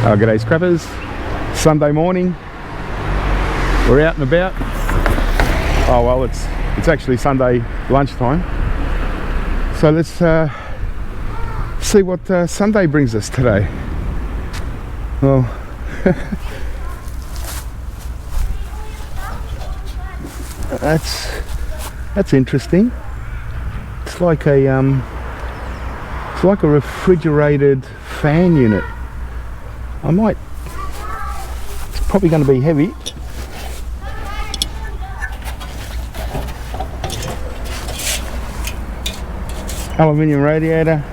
G'day scrappers, Sunday morning, we're out and about. Oh well, it's actually Sunday lunchtime, so let's see what Sunday brings us today. Well, that's interesting. It's like a refrigerated fan unit. It's probably going to be heavy. Aluminium radiator.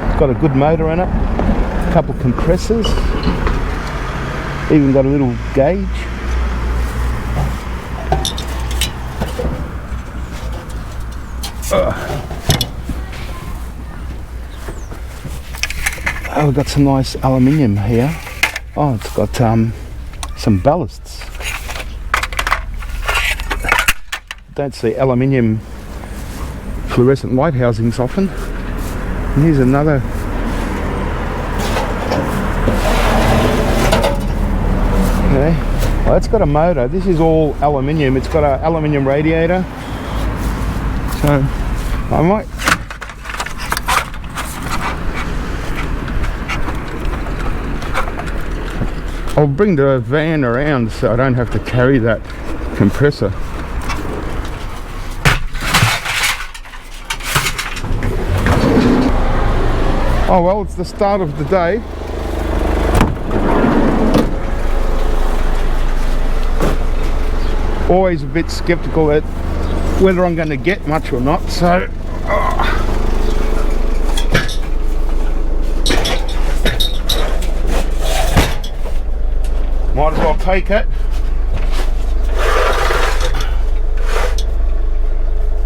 It's got a good motor in it. A couple of compressors. Even got a little gauge. Oh, we've got some nice aluminium here. Oh, it's got some ballasts. Don't see aluminium fluorescent light housings often. And here's another. Okay, well, that's got a motor. This is all aluminium. It's got an aluminium radiator. So I might. I'll bring the van around so I don't have to carry that compressor. Oh well, it's the start of the day. Always a bit skeptical at whether I'm going to get much or not, so might as well take it.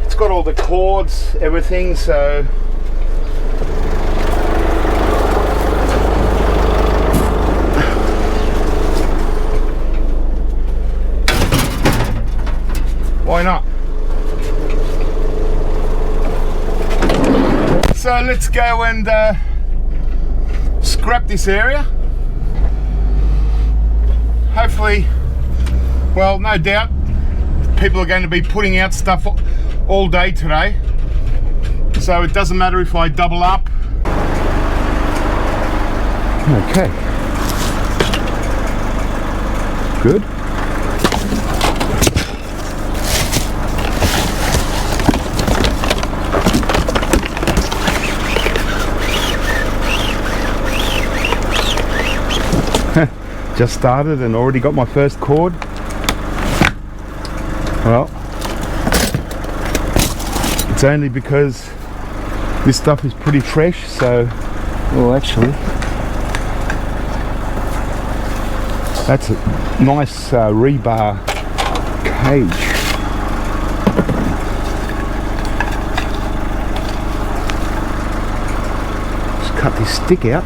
It's got all the cords, everything, so why not? So let's go and scrap this area. Hopefully, well, no doubt people are going to be putting out stuff all day today, so it doesn't matter if I double up. Okay, good. Just started and already got my first cord. Well, it's only because this stuff is pretty fresh, so, well, actually, that's a nice rebar cage. Just cut this stick out.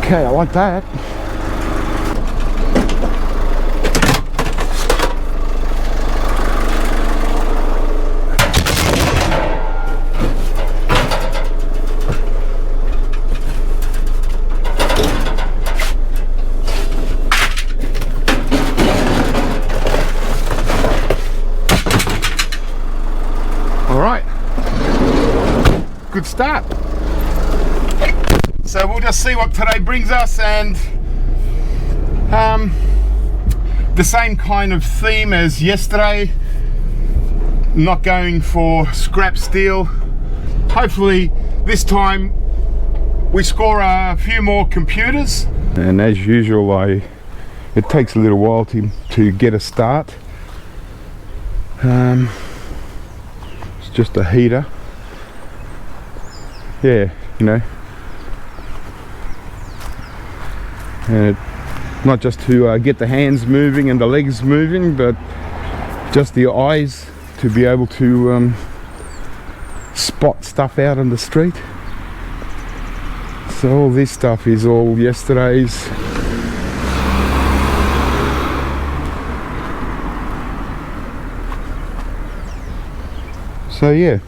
Okay, I like that. All right, good start. So we'll just see what today brings us, and the same kind of theme as yesterday, not going for scrap steel. Hopefully this time we score a few more computers. And as usual, it takes a little while to get a start. It's just a heater. Yeah, you know. And not just to get the hands moving and the legs moving, but just the eyes to be able to spot stuff out on the street. So all this stuff is all yesterday's. So yeah,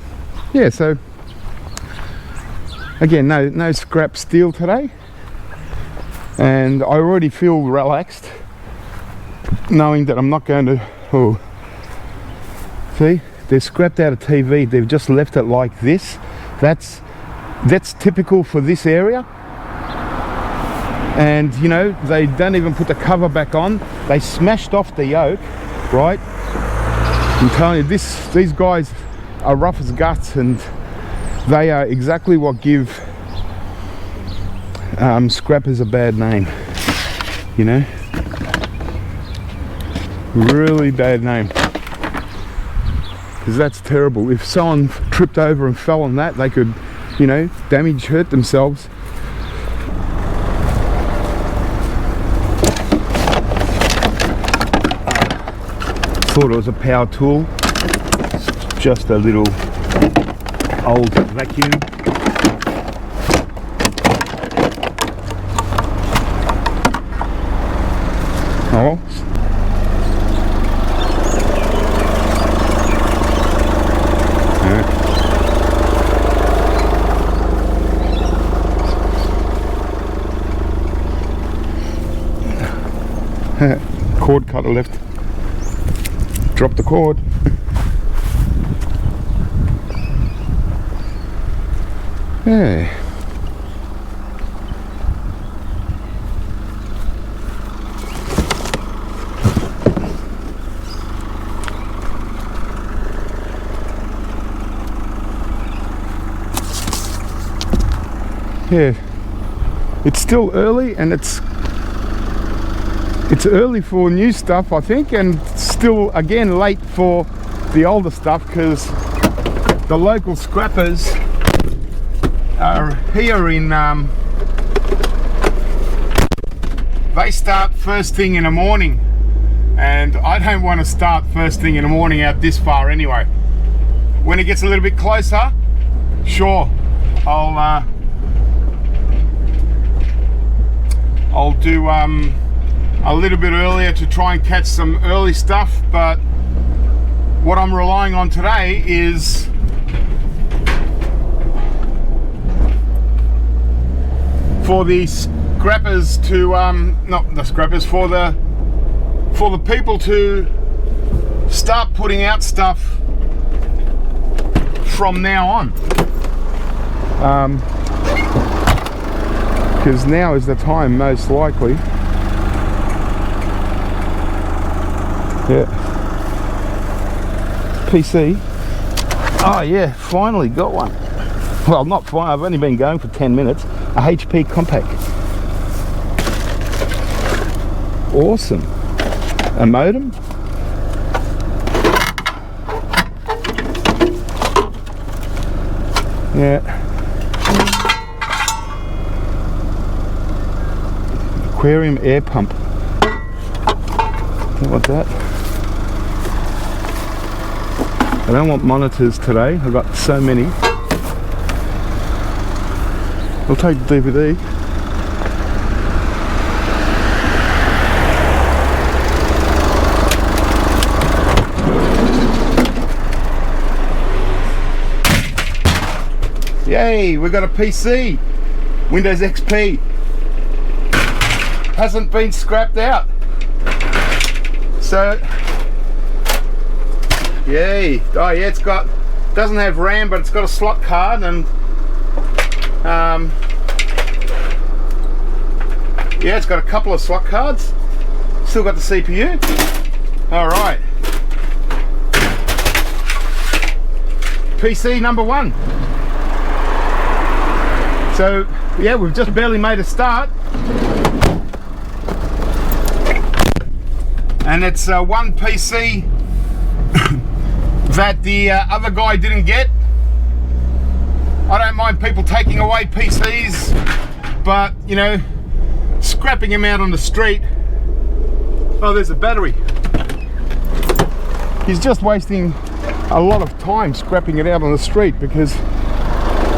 so again, no scrap steel today, and I already feel relaxed knowing that I'm not going to, oh, see, they've scrapped out a TV, they've just left it like this. That's typical for this area. And you know, they don't even put the cover back on. They smashed off the yoke, right? I'm telling you, these guys are rough as guts, and they are exactly what give scrappers a bad name, you know, really bad name, because that's terrible. If someone tripped over and fell on that, they could, you know, hurt themselves. Thought it was a power tool. It's just a little old vacuum. Oh. Yeah. Cord cutter left. Drop the cord. Yeah. Yeah. It's still early, and it's early for new stuff, I think, and still again late for the older stuff, because the local scrappers are here in they start first thing in the morning, and I don't want to start first thing in the morning out this far anyway. When it gets a little bit closer, sure, I'll do a little bit earlier to try and catch some early stuff, but what I'm relying on today is for the scrappers to not the scrappers, for the people to start putting out stuff from now on, because now is the time, most likely. Yeah. PC. Oh yeah, finally got one. Well, not finally, I've only been going for 10 minutes. A HP compact. Awesome. A modem. Yeah. Aquarium air pump. What's that? I don't want monitors today. I've got so many. I'll take the DVD. Yay, we got a PC. Windows XP. Hasn't been scrapped out. So, yay. Oh yeah, it's got, doesn't have RAM, but it's got a slot card, and yeah, it's got a couple of slot cards. Still got the CPU. All right. PC number one. So yeah, we've just barely made a start. And it's one PC that the other guy didn't get. I don't mind people taking away PCs, but you know, scrapping them out on the street. Oh, there's a battery. He's just wasting a lot of time scrapping it out on the street, because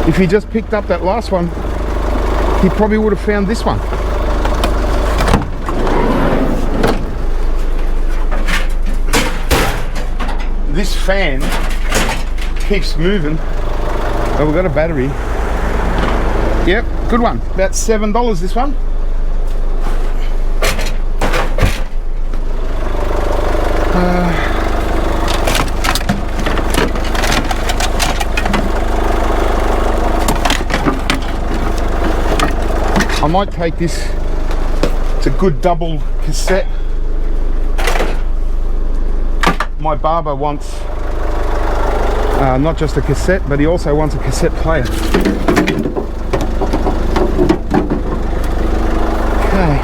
if he just picked up that last one, he probably would have found this one. This fan keeps moving. Oh, we've got a battery. Yep, good one. About $7 this one. I might take this. It's a good double cassette. My barber wants not just a cassette, but he also wants a cassette player. Okay.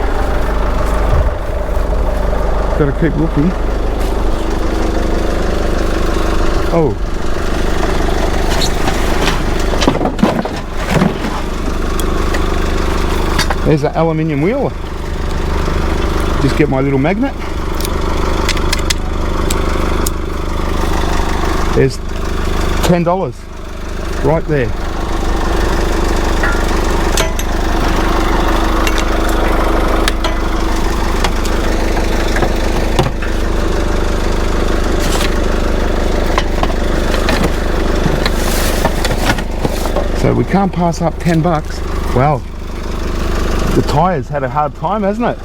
Got to keep looking. Oh. There's an aluminium wheel. Just get my little magnet. There's $10 right there. So we can't pass up $10. Wow. The tyres had a hard time, hasn't it?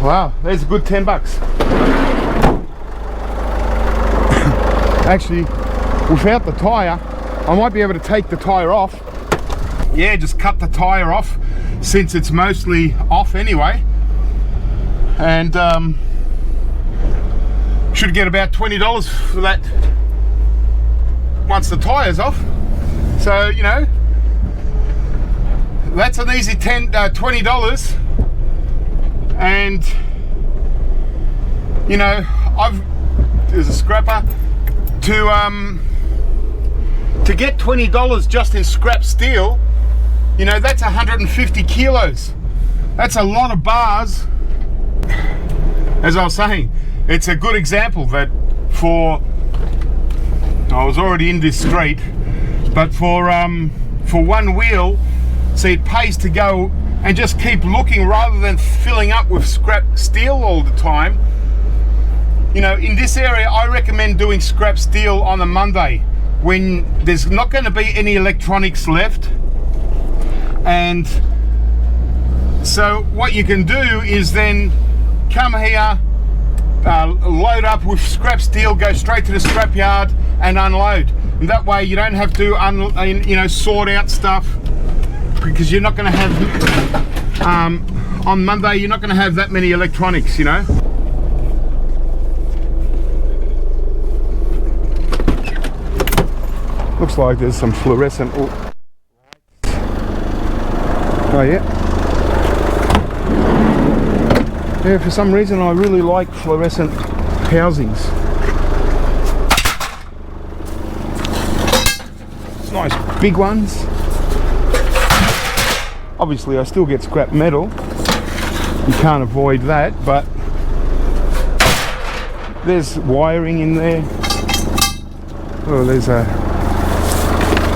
Wow, there's a good $10. Actually, without the tyre, I might be able to take the tyre off. Yeah, just cut the tyre off since it's mostly off anyway. And should get about $20 for that once the tyre's off. So, you know, that's an easy $20. And, you know, there's a scrapper to get $20 just in scrap steel. You know, that's 150 kilos. That's a lot of bars. As I was saying, it's a good example that I was already in this street, but for one wheel, see, it pays to go and just keep looking rather than filling up with scrap steel all the time. You know, in this area, I recommend doing scrap steel on a Monday when there's not going to be any electronics left. And so what you can do is then come here, load up with scrap steel, go straight to the scrap yard and unload. And that way you don't have to sort out stuff, because you're not going to have on Monday you're not going to have that many electronics, you know. Looks like there's some fluorescent lights. Oh yeah. Yeah, for some reason I really like fluorescent housings. Nice big ones. Obviously I still get scrap metal. You can't avoid that, but there's wiring in there. Oh, there's a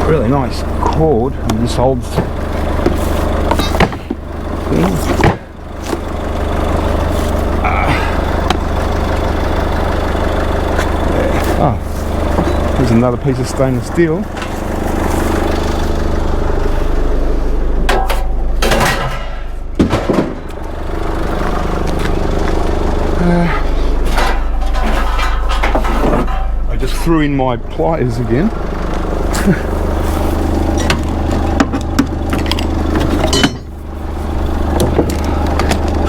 really nice cord on this old thing. Oh, there's another piece of stainless steel. I just threw in my pliers again.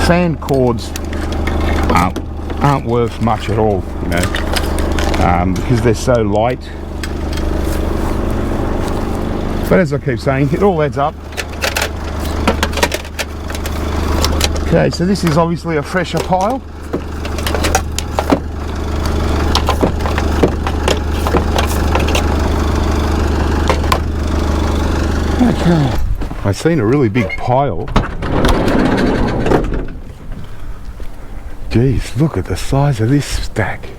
Sand cords aren't worth much at all, you know, because they're so light. But as I keep saying, it all adds up. Okay, so this is obviously a fresher pile. Okay, I've seen a really big pile. Geez, look at the size of this stack.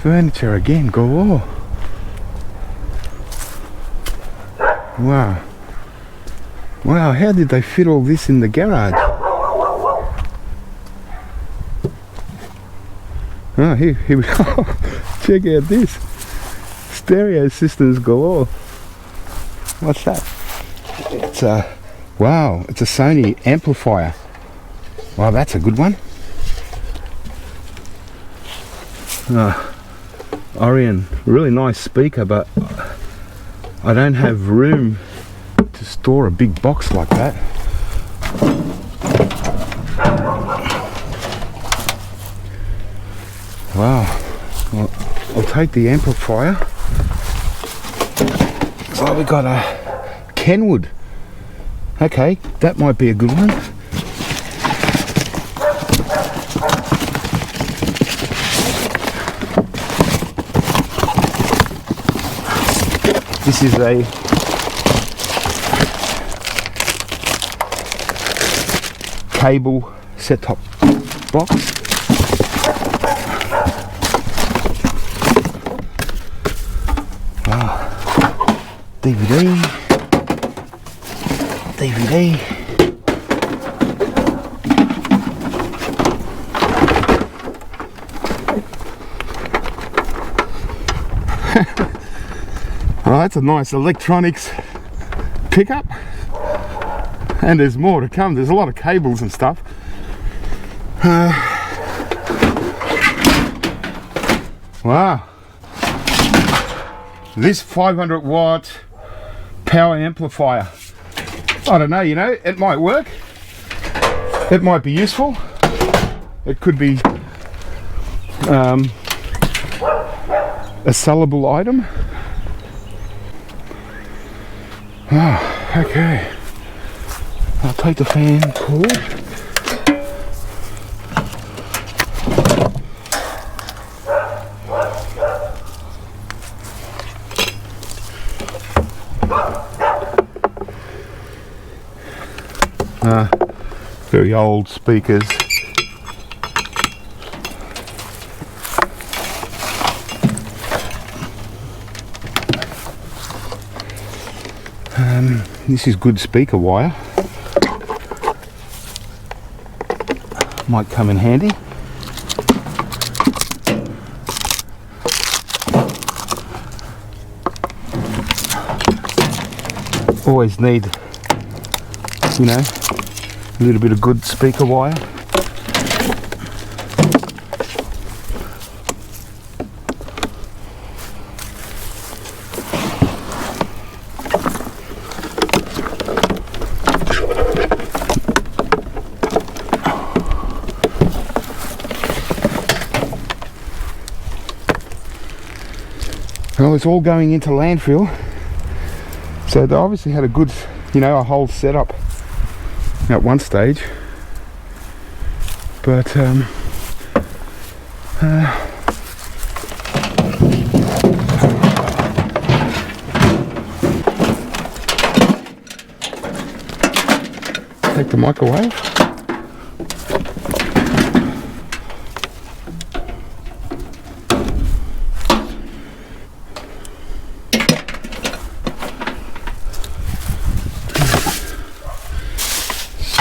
Furniture again, galore. Wow. Wow, how did they fit all this in the garage? Oh, here we go. Check out this. Stereo systems galore. What's that? It's a, wow, it's a Sony amplifier. Wow, that's a good one. Orion, really nice speaker, but I don't have room to store a big box like that. Wow, well, I'll take the amplifier. So we got a Kenwood. Okay, that might be a good one. This is a cable set-top box. Wow. DVD. Oh, that's a nice electronics pickup, and there's more to come. There's a lot of cables and stuff. Wow, this 500 watt power amplifier, I don't know, you know, it might work, it might be useful, it could be a sellable item. Oh, okay. I'll take the fan cord. Very old speakers. This is good speaker wire. Might come in handy. Always need, you know, a little bit of good speaker wire. Well, it's all going into landfill, so they obviously had a good, you know, a whole setup at one stage, but take the microwave.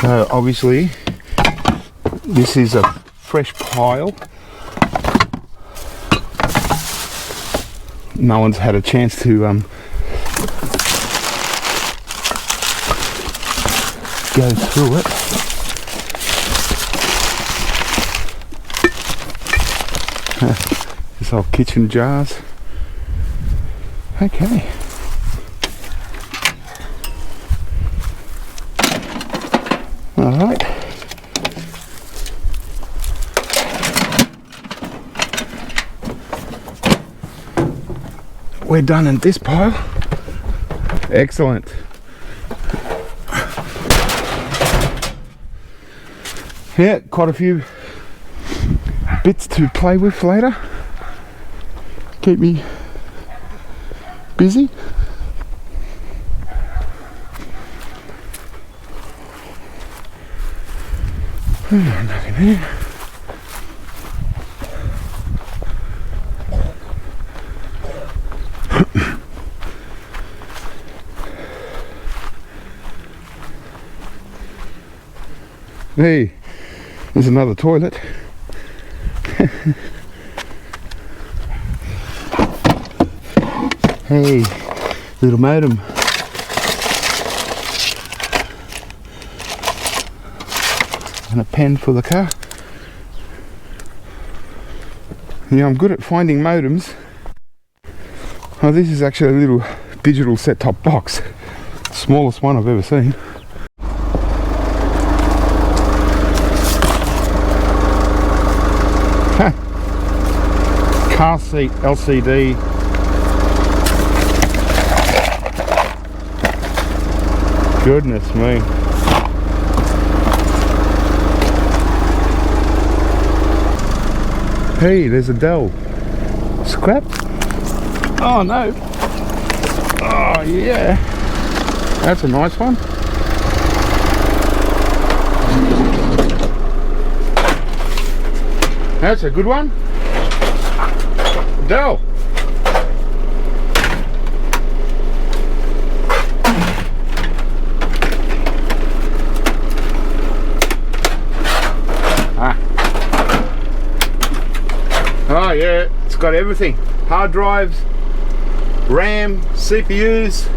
So obviously this is a fresh pile. No one's had a chance to go through it. This old kitchen jars. Okay. Alright. We're done in this pile. Excellent. Yeah, quite a few bits to play with later. Keep me busy. Nothing there. Hey, there's another toilet. Hey, little modem. And a pen for the car. Yeah, I'm good at finding modems. Oh, this is actually a little digital set-top box. Smallest one I've ever seen. Car seat LCD. Goodness me. Hey, there's a Dell. Scrap? Oh no. Oh yeah. That's a nice one. That's a good one. Dell. Oh yeah, it's got everything. Hard drives, RAM, CPUs,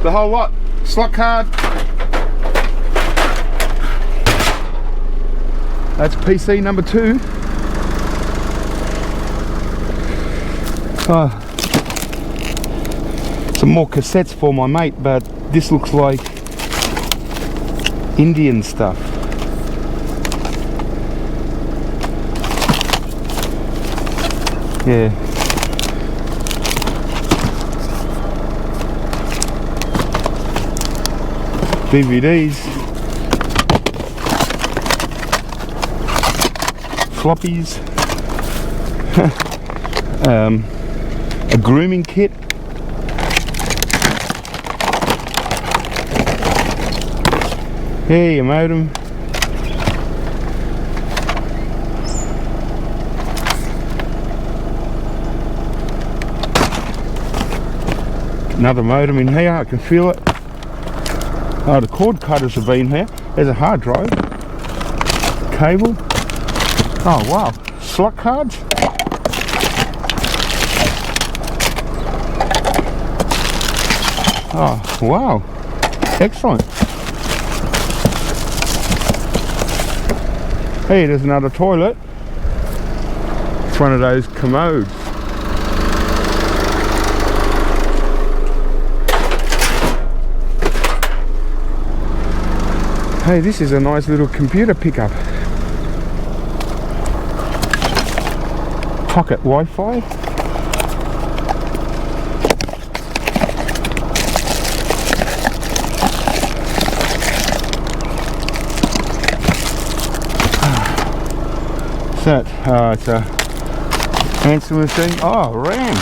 the whole lot. Slot card. That's PC number 2. Some more cassettes for my mate, but this looks like Indian stuff. Yeah. DVDs. Floppies. A grooming kit. Hey, a modem. Another modem in here, I can feel it. Oh, the cord cutters have been here. There's a hard drive. Cable. Oh wow, slot cards. Oh wow, excellent. Hey, there's another toilet. It's one of those commodes. Hey, this is a nice little computer pickup. Pocket Wi-Fi. What's that? It's a answer machine. Oh, RAM.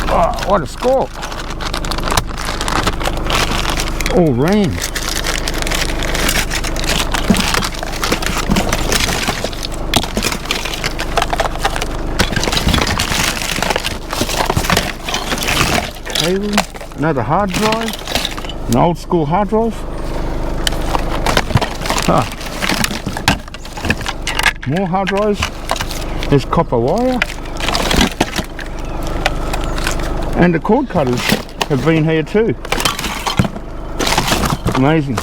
Oh, what a score. All RAM. Cable, another hard drive, an old school hard drive. More hard drives. There's copper wire. And the cord cutters have been here too. Amazing.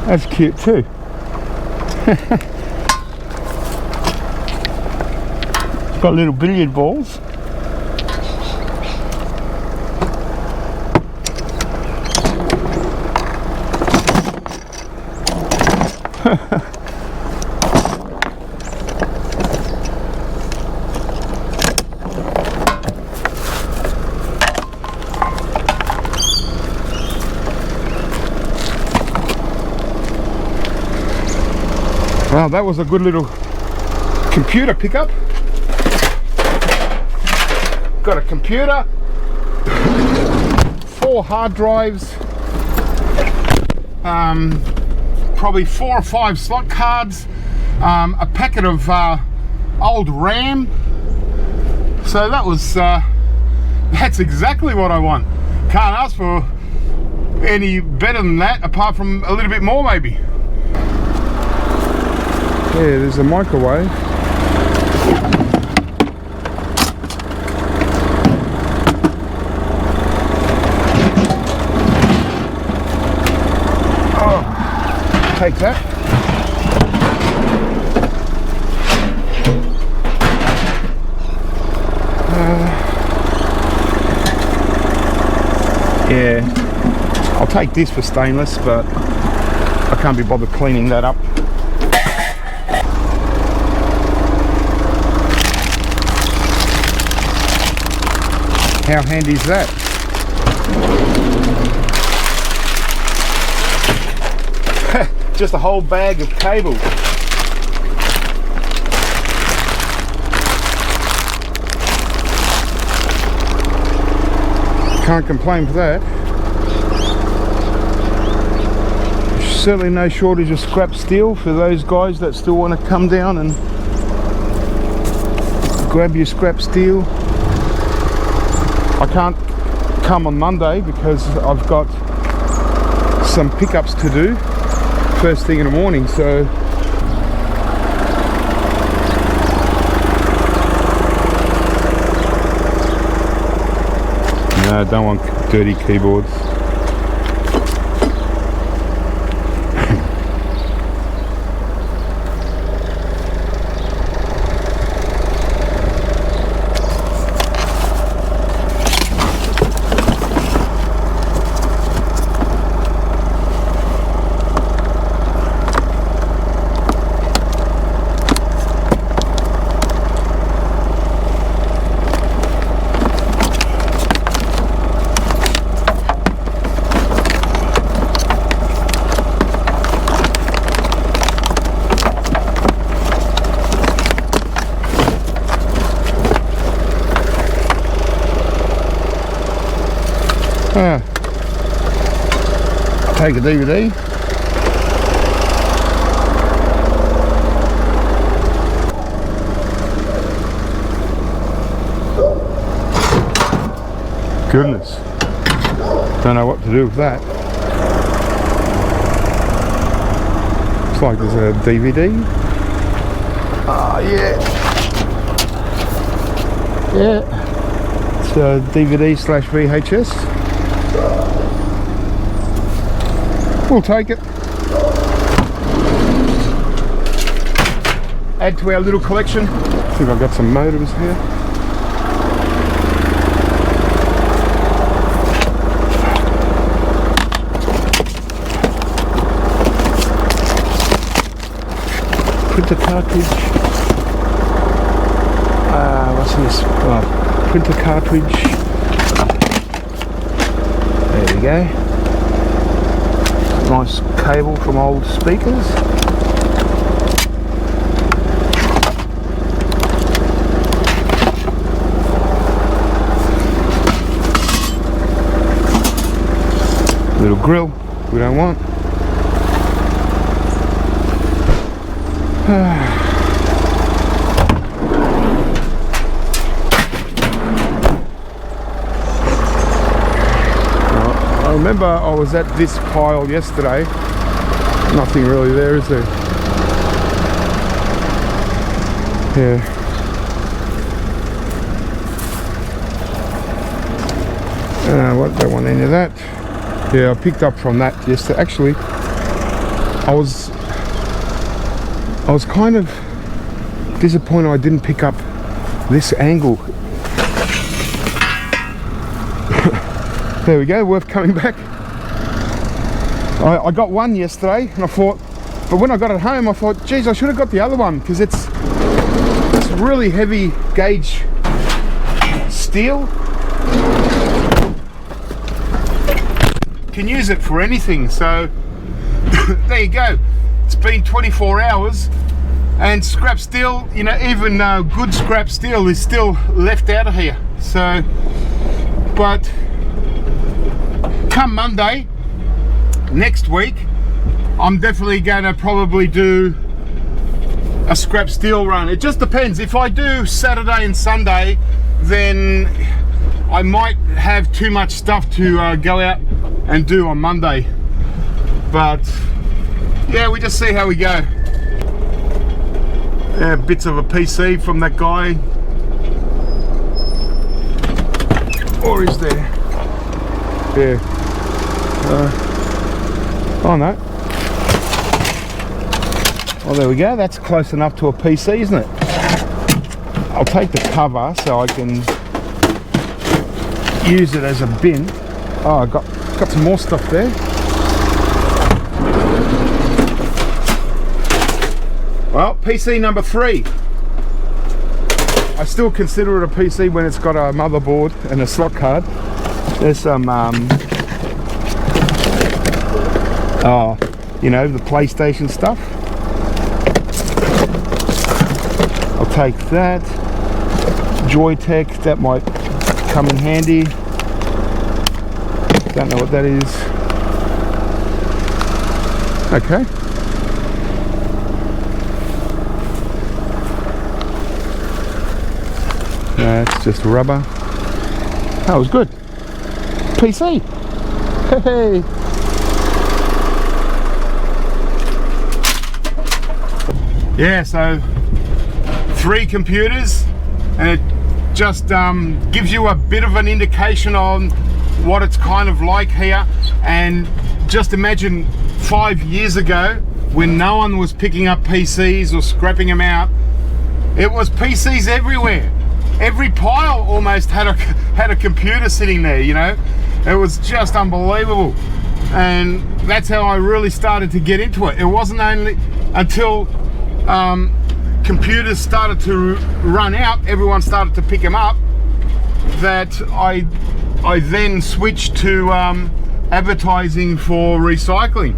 That's cute too. It's got little billiard balls. Wow, that was a good little computer pickup. Got a computer, 4 hard drives, probably 4 or 5 slot cards, a packet of old RAM, So that was, that's exactly what I want. Can't ask for any better than that, apart from a little bit more maybe. Yeah, there's a microwave. Oh, take that. Yeah, I'll take this for stainless, but I can't be bothered cleaning that up. How handy is that? Just a whole bag of cable. Can't complain for that. Certainly no shortage of scrap steel for those guys that still want to come down and grab your scrap steel. I can't come on Monday because I've got some pickups to do first thing in the morning, so no, I don't want dirty keyboards. Take a DVD. Goodness, don't know what to do with that. Looks like there's a DVD. Ah, yeah. Yeah. It's a DVD/VHS. We'll take it. Add to our little collection. I think I've got some modems here. Printer cartridge. What's this? Printer cartridge. There we go. Nice cable from old speakers. Little grill we don't want. I remember I was at this pile yesterday. Nothing really there, is there? Yeah. Don't want any of that. Yeah, I picked up from that yesterday. Actually, I was kind of disappointed I didn't pick up this angle. There we go, worth coming back. I got one yesterday and I thought, but when I got it home I thought, geez, I should have got the other one because it's really heavy gauge steel. Can use it for anything, so there you go. It's been 24 hours and scrap steel, you know, even good scrap steel is still left out of here. So, but come Monday next week, I'm definitely going to probably do a scrap steel run. It just depends. If I do Saturday and Sunday, then I might have too much stuff to go out and do on Monday. But yeah, we just see how we go. Yeah, bits of a PC from that guy. Or is there? Yeah. Oh no. Well, there we go. That's close enough to a PC, isn't it? I'll take the cover so I can use it as a bin. Oh, I got some more stuff there. Well, PC number 3. I still consider it a PC when it's got a motherboard and a slot card. There's some, you know, the PlayStation stuff. I'll take that. Joytech, that might come in handy. Don't know what that is. Okay. It's just rubber. That was good. PC. Hey. Yeah, so 3 computers, and it just gives you a bit of an indication on what it's kind of like here. And just imagine 5 years ago when no one was picking up PCs or scrapping them out. It was PCs everywhere. Every pile almost had a computer sitting there, you know. It was just unbelievable. And that's how I really started to get into it. It wasn't only until computers started to run out, everyone started to pick them up, that I then switched to advertising for recycling.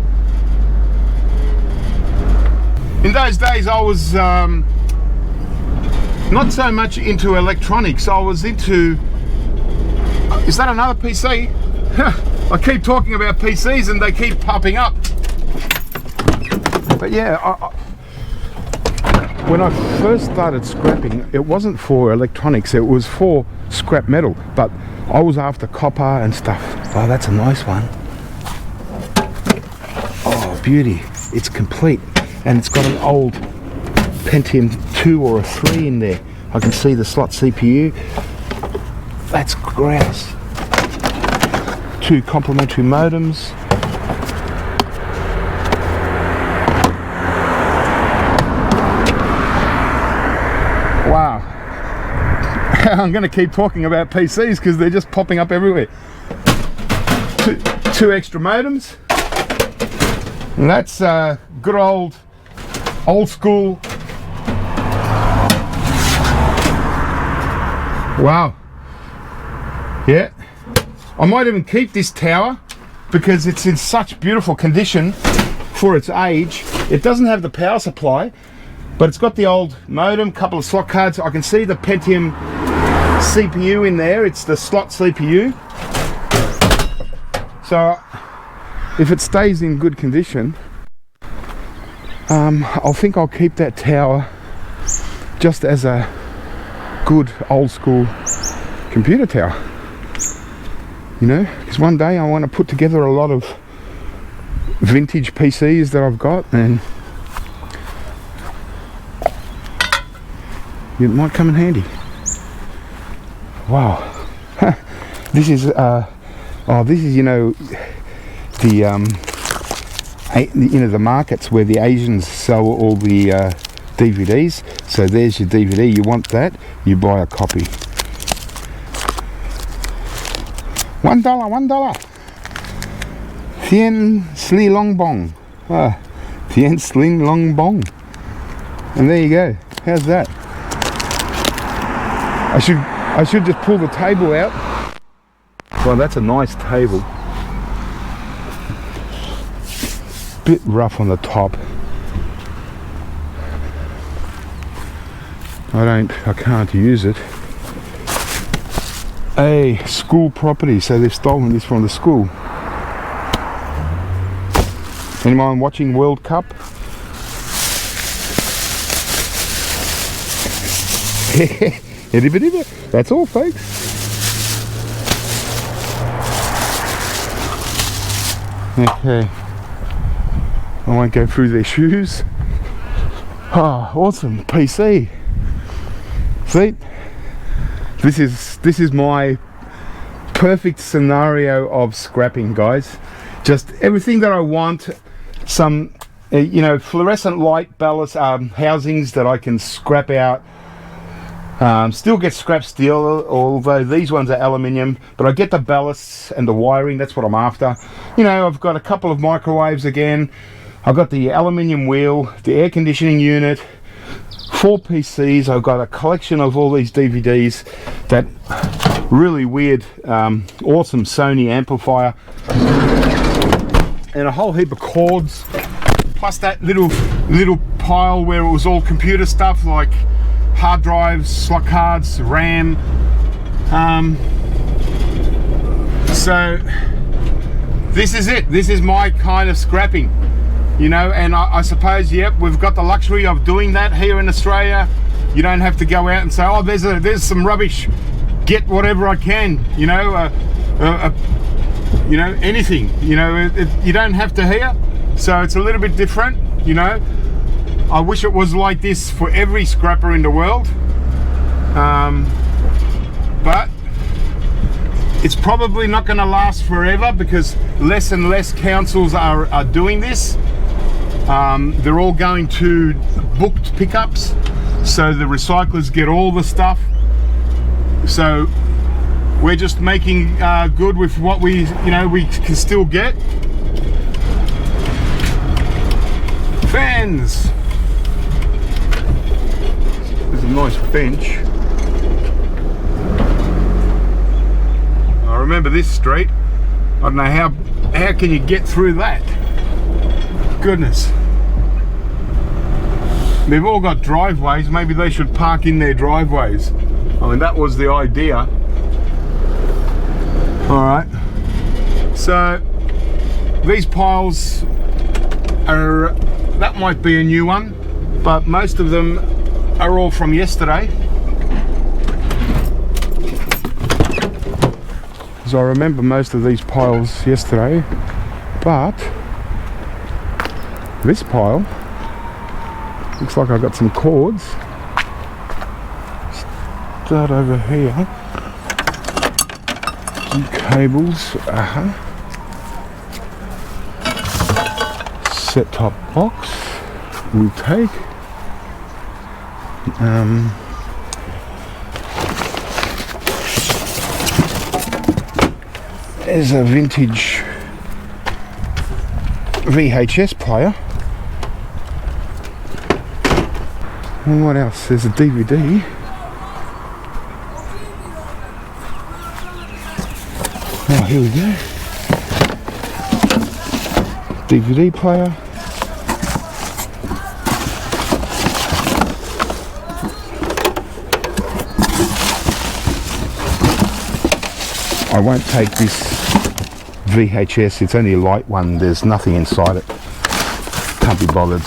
In those days I was not so much into electronics. I was into... Is that another PC? I keep talking about PCs and they keep popping up. But yeah, when I first started scrapping, it wasn't for electronics, it was for scrap metal. But I was after copper and stuff. Oh, that's a nice one. Oh, beauty. It's complete. And it's got an old Pentium 2 or a 3 in there. I can see the slot CPU. That's grouse. 2 complementary modems. Wow. I'm going to keep talking about PCs because they're just popping up everywhere. Two extra modems. And that's good old school. Wow. Yeah. I might even keep this tower because it's in such beautiful condition for its age. It doesn't have the power supply, but it's got the old modem, couple of slot cards. I can see the Pentium CPU in there. It's the slot CPU. So if it stays in good condition, I think I'll keep that tower just as a good old school computer tower, you know, because one day I want to put together a lot of vintage PCs that I've got, and it might come in handy. Wow. This is you know, the markets where the Asians sell all the DVDs. So there's your DVD. You want that, you buy a copy. $1. Tien Sli Long Bong. Tien Sling Long Bong. And there you go. How's that? I should just pull the table out. Well, that's a nice table. Bit rough on the top. I can't use it. A school property, so they've stolen this from the school. Anyone watching World Cup? That's all, folks. Okay. I won't go through their shoes. Oh, awesome PC. See, this is my perfect scenario of scrapping, guys. Just everything that I want. Some, you know, fluorescent light ballast housings that I can scrap out. Still get scrap steel, although these ones are aluminium, but I get the ballasts and the wiring. That's what I'm after. You know, I've got a couple of microwaves again. I've got the aluminium wheel, the air conditioning unit, 4 PCs. I've got a collection of all these DVDs, that really weird, awesome Sony amplifier, and a whole heap of cords, plus that little pile where it was all computer stuff like hard drives, slot cards, RAM. So this is it. This is my kind of scrapping. You know, and I suppose, yep, we've got the luxury of doing that here in Australia. You don't have to go out and say, oh, there's some rubbish, get whatever I can, you know, you know, anything, you know, you don't have to here. So it's a little bit different, you know. I wish it was like this for every scrapper in the world, but it's probably not going to last forever, because less and less councils are doing this. They're all going to booked pickups, so the recyclers get all the stuff. So we're just making good with what we can still get. Fans. There's a nice bench. I remember this street. I don't know how can you get through that? Goodness. They've all got driveways. Maybe they should park in their driveways. I mean, that was the idea. Alright. So these piles are, that might be a new one, but most of them are all from yesterday. Because I remember most of these piles yesterday, but this pile looks like I've got some cords. Start over here. Some cables. Set top box. We'll take. There's a vintage VHS player. And what else? There's a DVD. Oh, here we go. DVD player. I won't take this VHS, it's only a light one, there's nothing inside it. Can't be bothered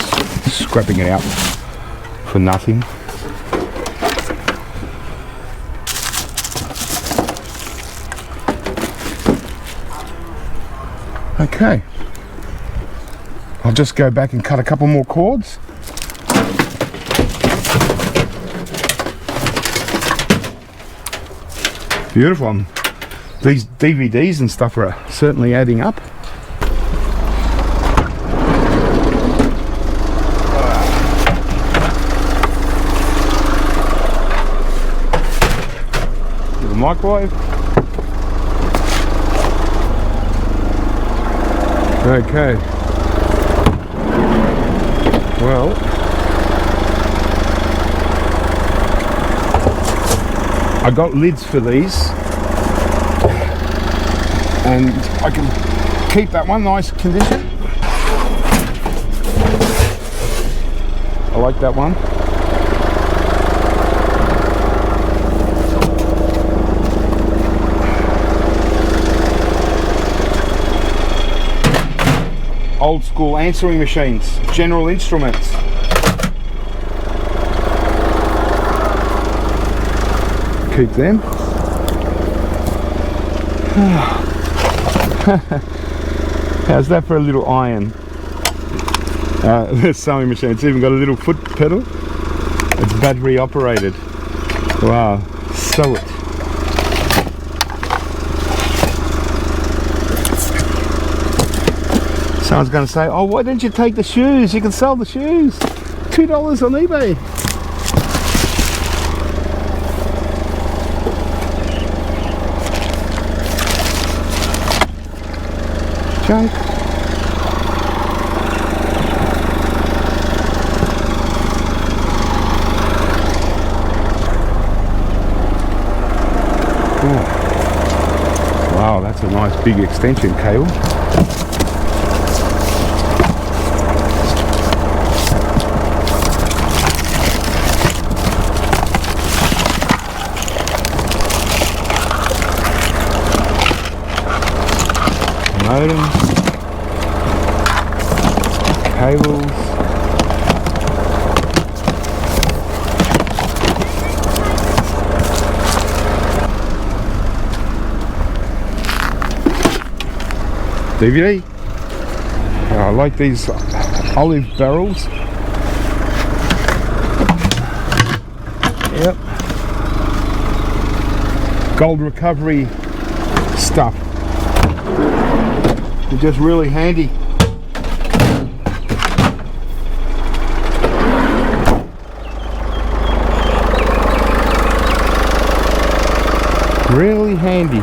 scrapping it out for nothing. Okay, I'll just go back and cut a couple more cords. Beautiful. These DVDs and stuff are certainly adding up. The microwave. Okay. Well, I got lids for these, and I can keep that one nice condition. I like that one. Old school answering machines, General Instruments. keep them. How's that for a little iron? The sewing machine, it's even got a little foot pedal. It's battery operated. Wow, sew it. Someone's going to say, oh, why didn't you take the shoes? You can sell the shoes. $2 on eBay. Jake. Oh. Wow, that's a nice big extension cable. Modems, cables, DVD. I like these olive barrels. Yep. Gold recovery stuff. They're just really handy. Really handy.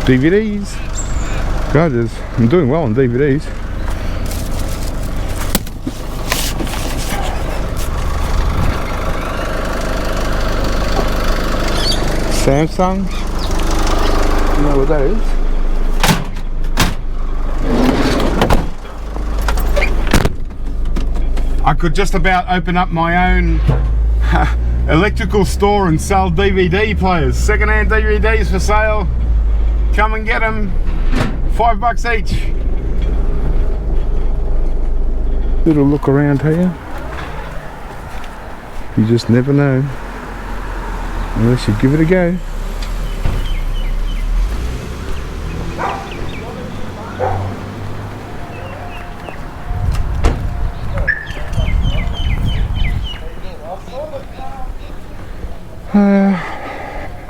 DVDs. God, I'm doing well on DVDs. Samsung. You know what that is? I could just about open up my own electrical store and sell DVD players. Second-hand DVDs for sale. Come and get them. $5 each. Little look around here. You just never know unless you give it a go.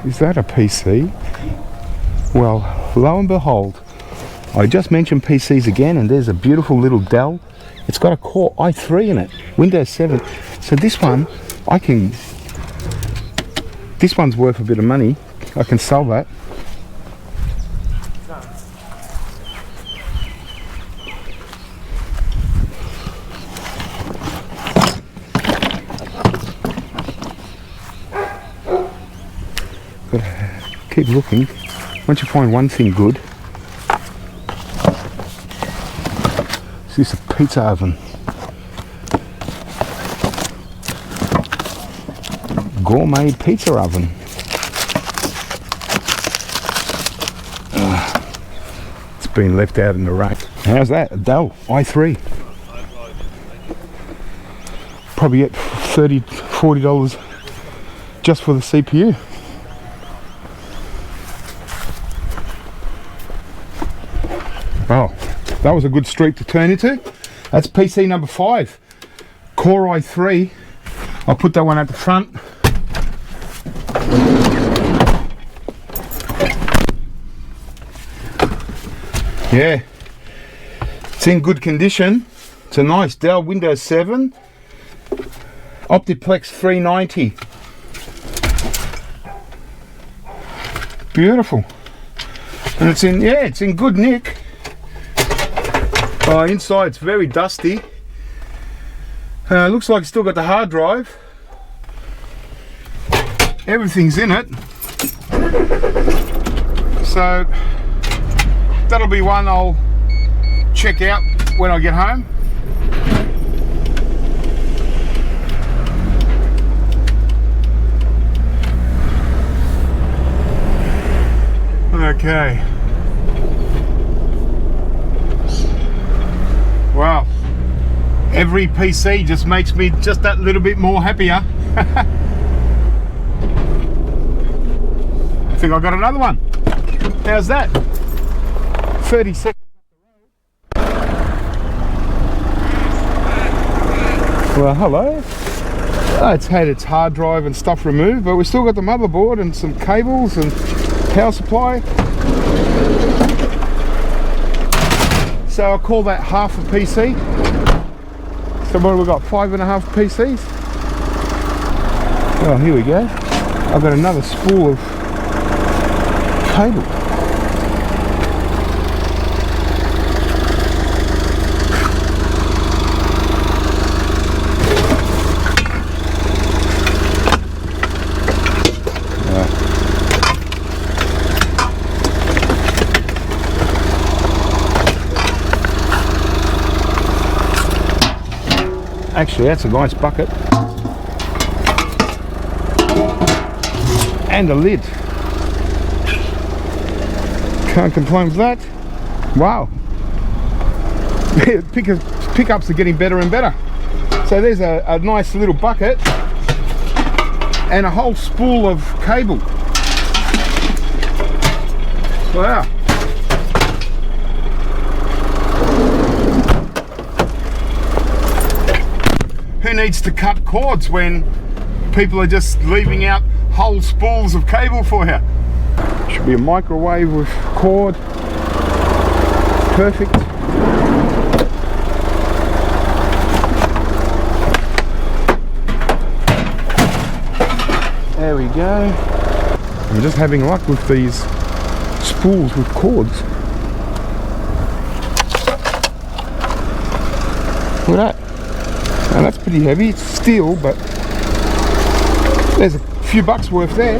Is that a PC? Well, lo and behold, I just mentioned PCs again, and there's a beautiful little Dell. It's got a Core i3 in it, Windows 7. So this one, this one's worth a bit of money. I can sell that. Keep looking. Once you find one thing good. Is this a pizza oven? Gourmet pizza oven. It's been left out in the rack. How's that? A Dell i3. Probably get $30, $40 just for the CPU. Oh, that was a good street to turn into. That's PC number 5. Core i3. I'll put that one at the front. Yeah, it's in good condition. It's a nice Dell Windows 7 Optiplex 390. Beautiful. And it's in, yeah, it's in good nick. Inside it's very dusty. Looks like it's still got the hard drive. Everything's in it. So that'll be one I'll check out when I get home. Okay. Wow. Every PC just makes me just that little bit more happier. I think I got another one. How's that? 30 seconds. Well, hello. It's had its hard drive and stuff removed, but we still got the motherboard and some cables and power supply. So I'll call that half a PC. So what have we got? 5.5 PCs? Oh, here we go. I've got another spool of cable. Actually, that's a nice bucket. And a lid. Can't complain with that. Wow. Pickups are getting better and better. So there's a nice little bucket and a whole spool of cable. Wow. Who needs to cut cords when people are just leaving out whole spools of cable for you? Should be a microwave with cord. Perfect. There we go. I'm just having luck with these spools with cords. Look at that. Now that's pretty heavy. It's steel, but there's a few bucks worth there.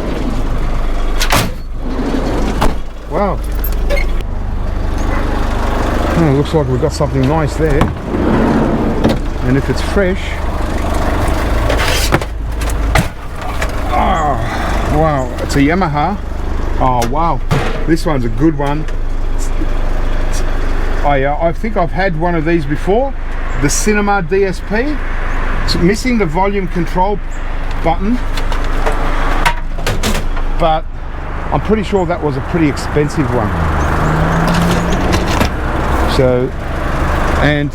Wow. Oh, looks like we've got something nice there. And if it's fresh, oh wow, it's a Yamaha. Oh wow, this one's a good one. I think I've had one of these before. The Cinema DSP. It's missing the volume control button, but I'm pretty sure that was a pretty expensive one. So, and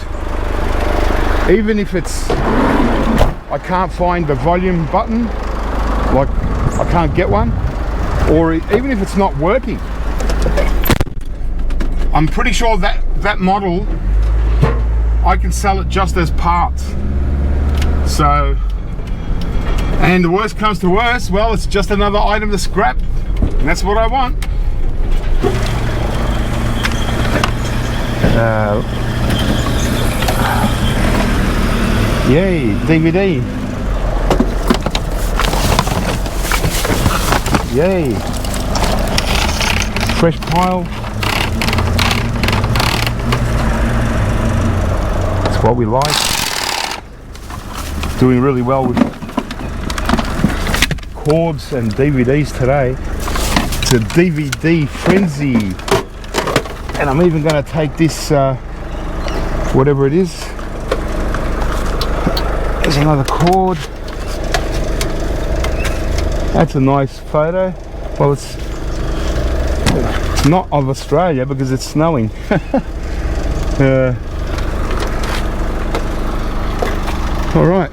even if it's, I can't find the volume button, like I can't get one, or even if it's not working, I'm pretty sure that model I can sell it just as parts. So, and the worst comes to worst, well, it's just another item to scrap, and that's what I want. Yay, DVD. Yay. Fresh pile. That's what we like. Doing really well with cords and DVDs today. It's a DVD frenzy. And I'm even going to take this, whatever it is. There's another cord. That's a nice photo. Well, it's not of Australia because it's snowing. All right.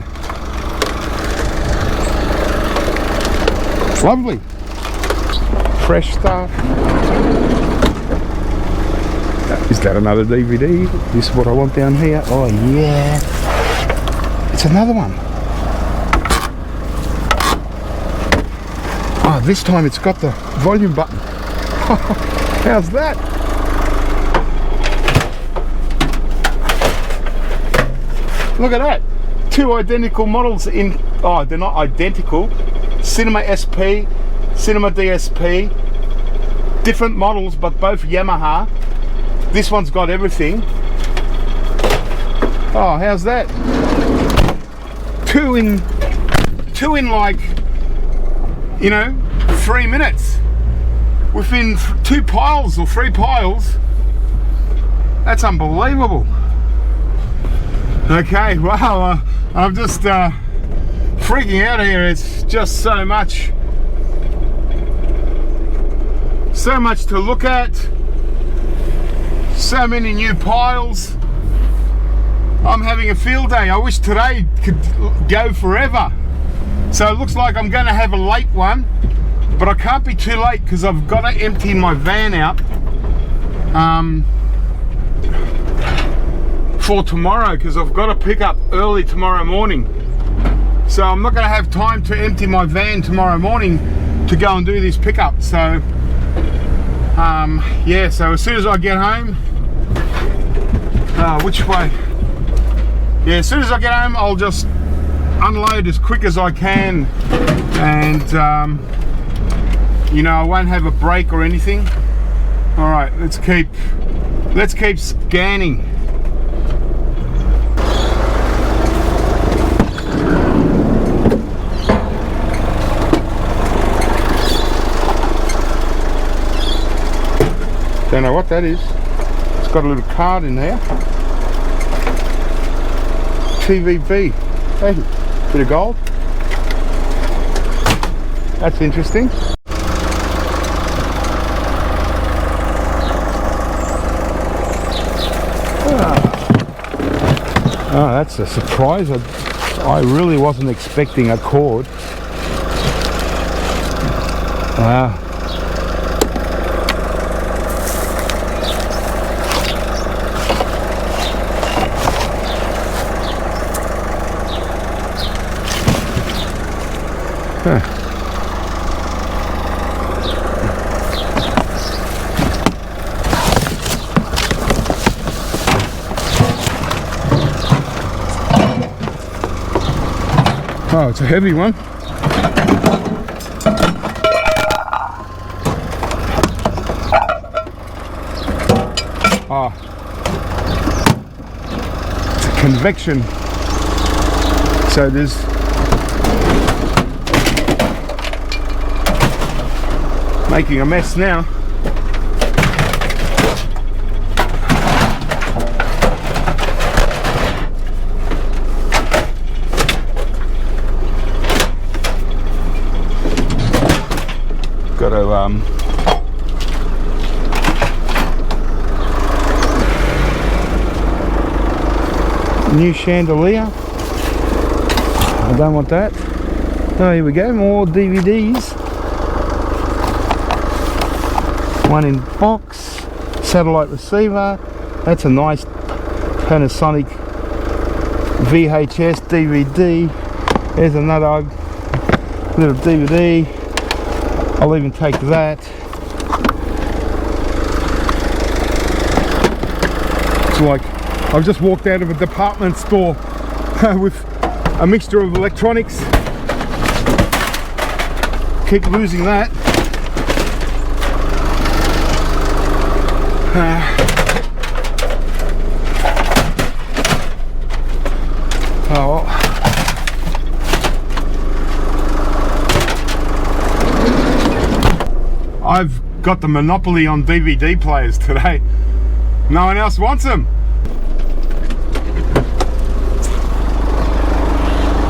Lovely. Fresh stuff. Is that another DVD? This is what I want down here. Oh yeah. It's another one. Oh, this time it's got the volume button. How's that? Look at that. Two identical models in, oh, they're not identical. Cinema SP, Cinema DSP. Different models, but both Yamaha. This one's got everything. Oh, how's that? Two in like, you know, 3 minutes. within 2 piles or 3 piles. That's unbelievable. Okay, well, I'm just freaking out here. It's just so much to look at, so many new piles. I'm having a field day. I wish today could go forever. So it looks like I'm going to have a late one, but I can't be too late because I've got to empty my van out for tomorrow, because I've got to pick up early tomorrow morning. So I'm not going to have time to empty my van tomorrow morning to go and do this pickup. So yeah, so as soon as I get home, which way? Yeah, as soon as I get home, I'll just unload as quick as I can, and you know, I won't have a break or anything. All right, let's keep scanning. Don't know what that is. It's got a little card in there. TVB. Hey, bit of gold. That's interesting. Oh, that's a surprise. I really wasn't expecting a cord. Wow. Huh. Oh, it's a heavy one. Oh, it's a convection. So there's making a mess now. Got to new chandelier. I don't want that. Oh, here we go, more DVDs. One in box, satellite receiver. That's a nice Panasonic VHS DVD. There's another little DVD. I'll even take that. It's like I've just walked out of a department store with a mixture of electronics. Keep losing that. Oh, I've got the monopoly on DVD players today. No one else wants them.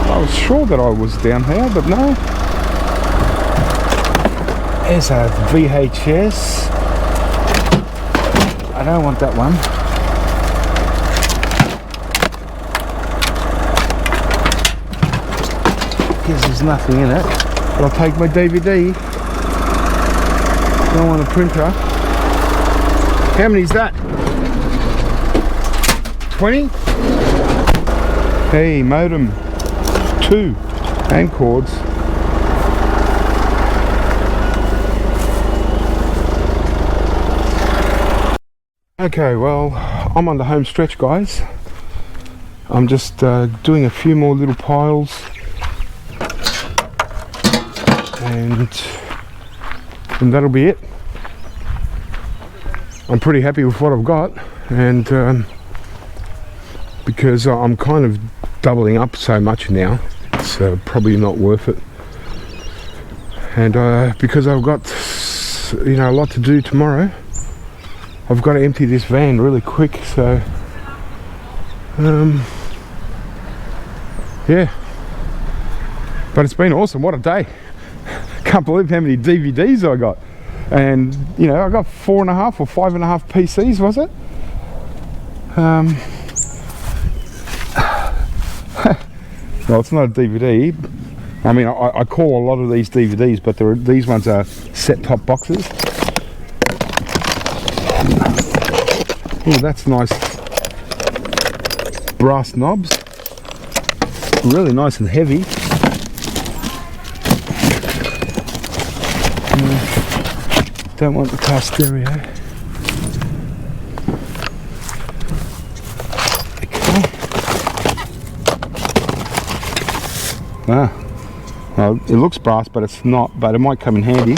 I was sure that I was down here, but no. There's a VHS. I don't want that one. Because there's nothing in it. But I'll take my DVD. Don't want a printer. How many is that? 20? Hey, modem. 2. And cords. Okay, well, I'm on the home stretch, guys. I'm just doing a few more little piles, and that'll be it. I'm pretty happy with what I've got, and because I'm kind of doubling up so much now, it's probably not worth it. And because I've got you know, a lot to do tomorrow. I've got to empty this van really quick, so yeah. But it's been awesome. What a day. Can't believe how many DVDs I got. And you know, I got 4.5 or 5.5 PCs, was it? Well, it's not a DVD. I mean, I call a lot of these DVDs, but these ones are set-top boxes. Oh, that's nice. Brass knobs. Really nice and heavy. Don't want the car stereo. Okay. Well, it looks brass, but it's not, but it might come in handy.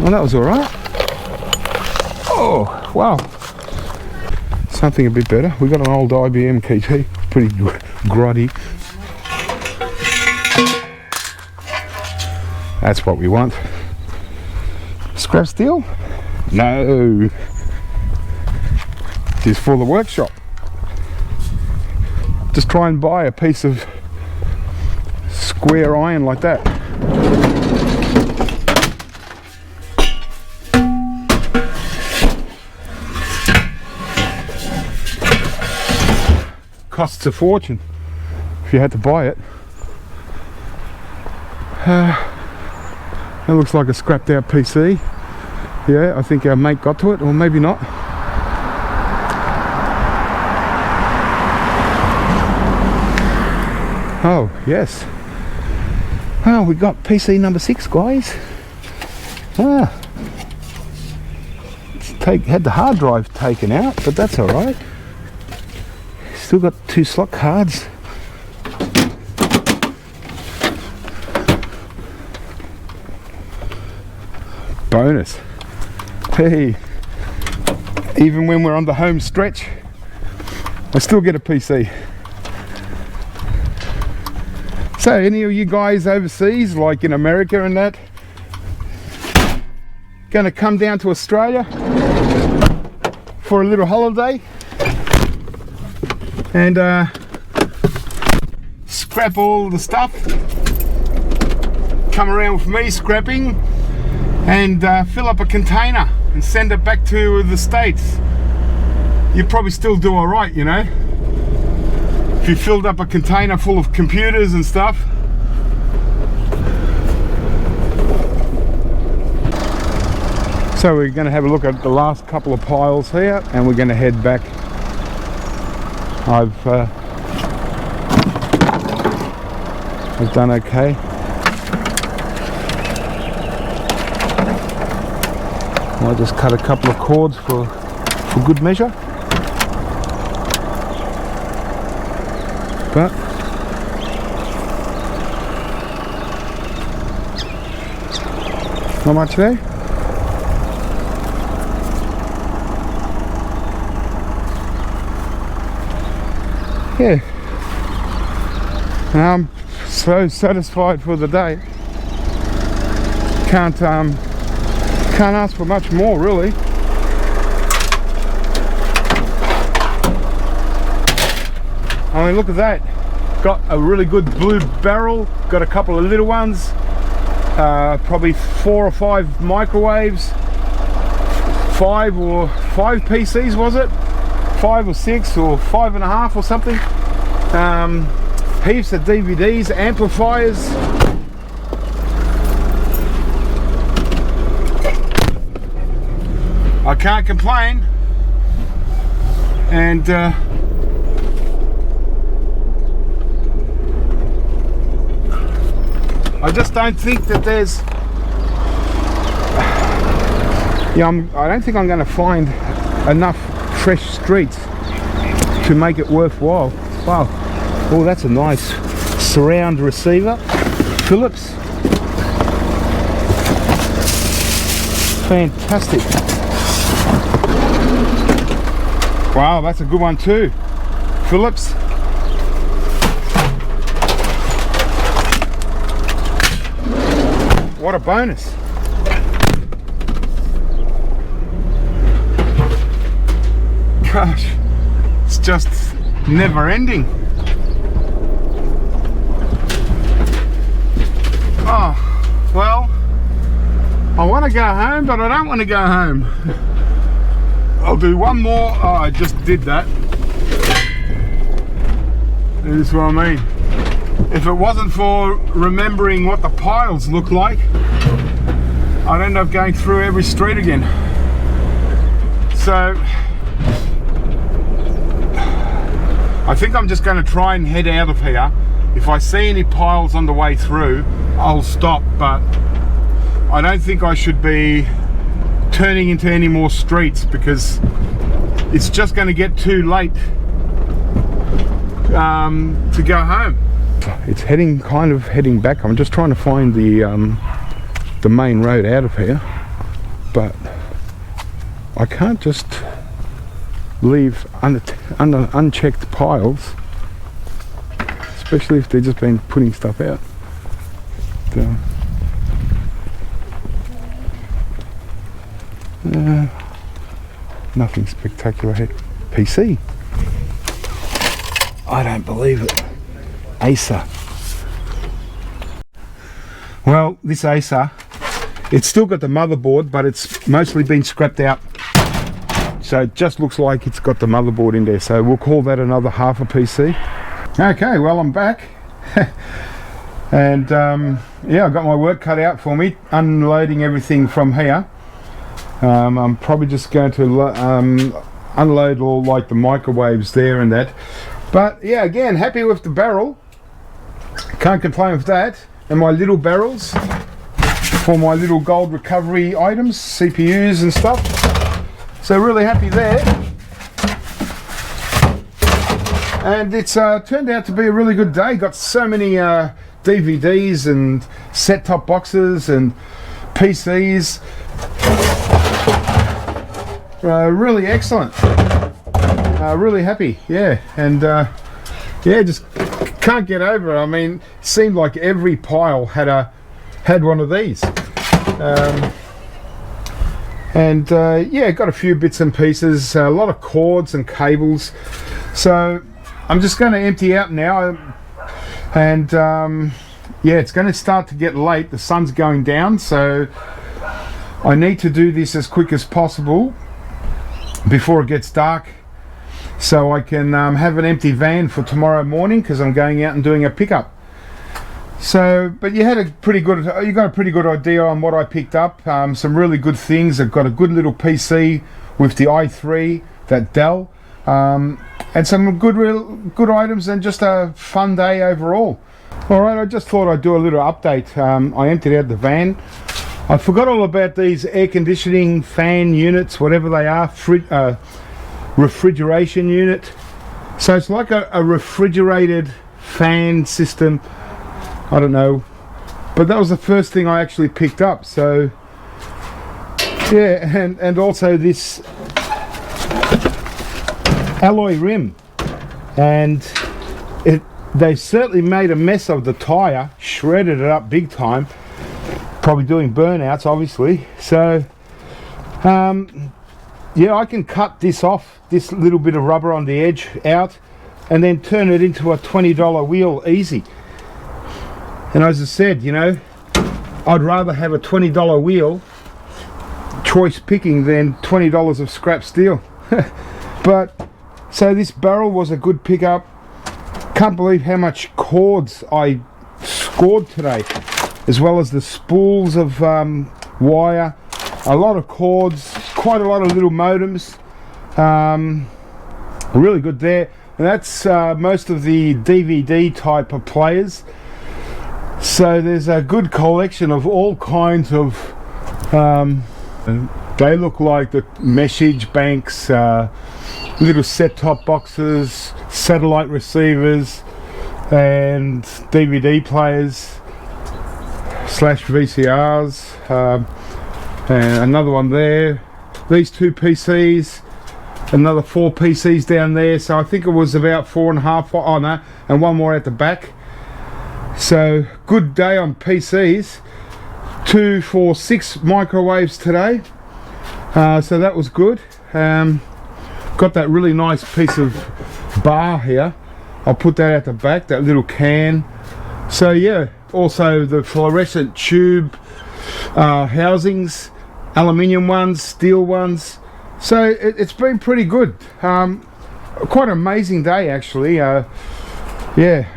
Well, that was alright. Oh, wow. Something a bit better. We got an old IBM KT, pretty grotty. That's what we want. Scrap steel? No. It is for the workshop. Just try and buy a piece of square iron like that. Costs a fortune if you had to buy it. That looks like a scrapped out PC. Yeah, I think our mate got to it, or maybe not. Oh, yes. Oh, we got PC number 6, guys. Had the hard drive taken out, but that's alright. Still got 2 slot cards. Bonus. Hey, even when we're on the home stretch, I still get a PC. So any of you guys overseas, like in America and that, gonna come down to Australia for a little holiday and scrap all the stuff, come around with me scrapping, and fill up a container and send it back to the States. You'd probably still do all right, you know, if you filled up a container full of computers and stuff. So we're going to have a look at the last couple of piles here, and we're going to head back. I've done okay. I'll just cut a couple of cords for good measure. But not much there. Yeah. And I'm so satisfied for the day. Can't ask for much more, really. I mean, look at that. Got a really good blue barrel, got a couple of little ones, probably 4 or 5 microwaves, 5 PCs, was it? 5 or 6 or 5.5 or something. Heaps of DVDs, amplifiers. I can't complain, and I just don't think that there's, I don't think I'm going to find enough fresh streets to make it worthwhile. Wow, oh, that's a nice surround receiver, Philips, fantastic. Wow, that's a good one too, Philips. what a bonus. Gosh, it's just never ending. Oh, well, I want to go home, but I don't want to go home. I'll do one more. Oh, I just did that. This is what I mean. If it wasn't for remembering what the piles look like, I'd end up going through every street again. So I think I'm just going to try and head out of here. If I see any piles on the way through, I'll stop, but I don't think I should be turning into any more streets because it's just going to get too late to go home. It's kind of heading back. I'm just trying to find the main road out of here, but I can't just leave unchecked piles, especially if they've just been putting stuff out. So, nothing spectacular here. PC. I don't believe it. Acer. Well, this Acer, it's still got the motherboard, but it's mostly been scrapped out. So it just looks like it's got the motherboard in there. So we'll call that another half a PC. Okay, well, I'm back. And yeah, I've got my work cut out for me, unloading everything from here. I'm probably just going to unload all like the microwaves there and that. But yeah, again, happy with the barrel. Can't complain with that. And my little barrels for my little gold recovery items, CPUs and stuff. So really happy there. And it's turned out to be a really good day. Got so many DVDs and set-top boxes and PCs. Really excellent. Really happy, yeah. And yeah, just can't get over it. I mean, it seemed like every pile had one of these. And yeah, got a few bits and pieces, a lot of cords and cables. So I'm just going to empty out now. And yeah, it's going to start to get late. The sun's going down, so I need to do this as quick as possible before it gets dark, so I can have an empty van for tomorrow morning, because I'm going out and doing a pickup. So, but you got a pretty good idea on what I picked up. Some really good things. I've got a good little PC with the i3, that Dell, and some good items, and just a fun day overall. All right, I just thought I'd do a little update. I emptied out the van. I forgot all about these air conditioning fan units, whatever they are, refrigeration unit. So it's like a refrigerated fan system. I don't know, but that was the first thing I actually picked up. So yeah, and also this alloy rim, and they certainly made a mess of the tire, shredded it up big time. Probably doing burnouts, obviously. So yeah, I can cut this off, this little bit of rubber on the edge out, and then turn it into a $20 wheel easy. And as I said, you know, I'd rather have a $20 wheel, choice picking, than $20 of scrap steel. But so this barrel was a good pickup. Can't believe how much cords I scored today, as well as the spools of wire, a lot of cords, quite a lot of little modems. Really good there. And that's most of the DVD type of players. So there's a good collection of all kinds of, they look like the message banks, little set-top boxes, satellite receivers, and DVD players / VCRs, and another one there, these two PCs, another 4 PCs down there. So I think it was about 4.5, oh no, and one more at the back. So good day on PCs. 2, 4, 6 microwaves today, so that was good. Got that really nice piece of bar here. I'll put that at the back, that little can. So yeah, also the fluorescent tube housings, aluminium ones, steel ones. So it's been pretty good. Quite an amazing day actually. Yeah,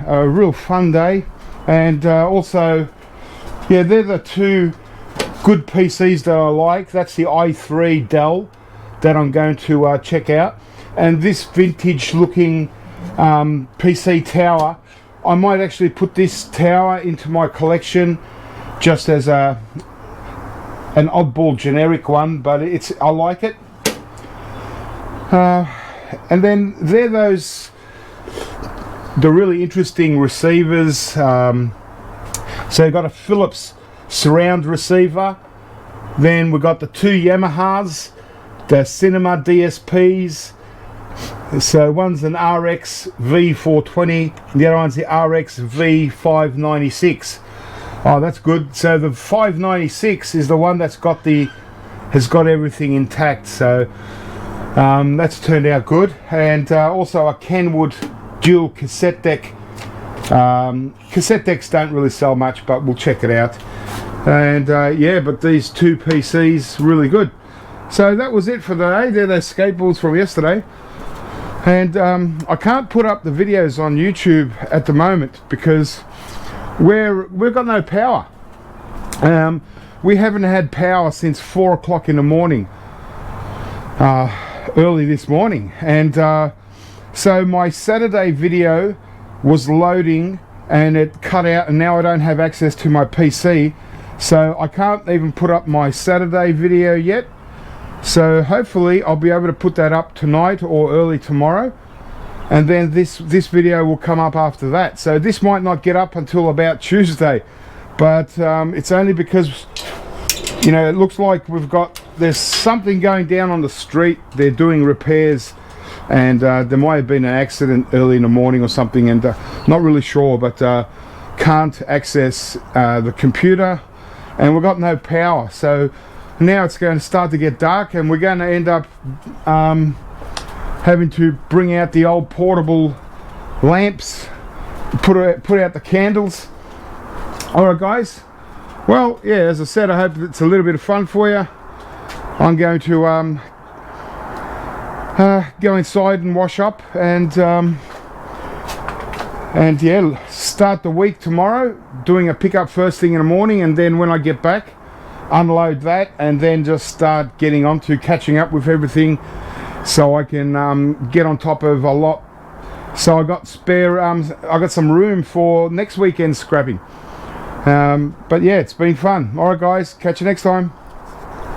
a real fun day. And also, yeah, they're the two good PCs that I like. That's the i3 Dell that I'm going to check out. And this vintage looking PC tower, I might actually put this tower into my collection just as an oddball generic one, but I like it. And then there those the really interesting receivers. So you've got a Philips surround receiver, then we've got the two Yamahas, the Cinema DSPs. So one's an RX V420, the other one's the RX V596. Oh, that's good. So the 596 is the one that's has got everything intact. So that's turned out good. And also a Kenwood dual cassette deck. Cassette decks don't really sell much, but we'll check it out. And yeah, but these two PCs really good. So that was it for the day. They're those skateboards from yesterday. And I can't put up the videos on YouTube at the moment because we've got no power. We haven't had power since 4 o'clock in the morning, early this morning. And so my Saturday video was loading and it cut out, and now I don't have access to my PC, so I can't even put up my Saturday video yet. So hopefully I'll be able to put that up tonight or early tomorrow, and then this video will come up after that. So this might not get up until about Tuesday, but it's only because, you know, it looks like there's something going down on the street. They're doing repairs, and there might have been an accident early in the morning or something, and not really sure, but can't access the computer, and we've got no power. So now it's going to start to get dark, and we're going to end up having to bring out the old portable lamps, put out the candles. Alright guys, well yeah, as I said, I hope it's a little bit of fun for you. I'm going to go inside and wash up, and yeah, start the week tomorrow doing a pickup first thing in the morning, and then when I get back, unload that, and then just start getting on to catching up with everything so I can get on top of a lot. So I got spare, I got some room for next weekend's scrapping. But yeah, it's been fun. Alright guys, catch you next time.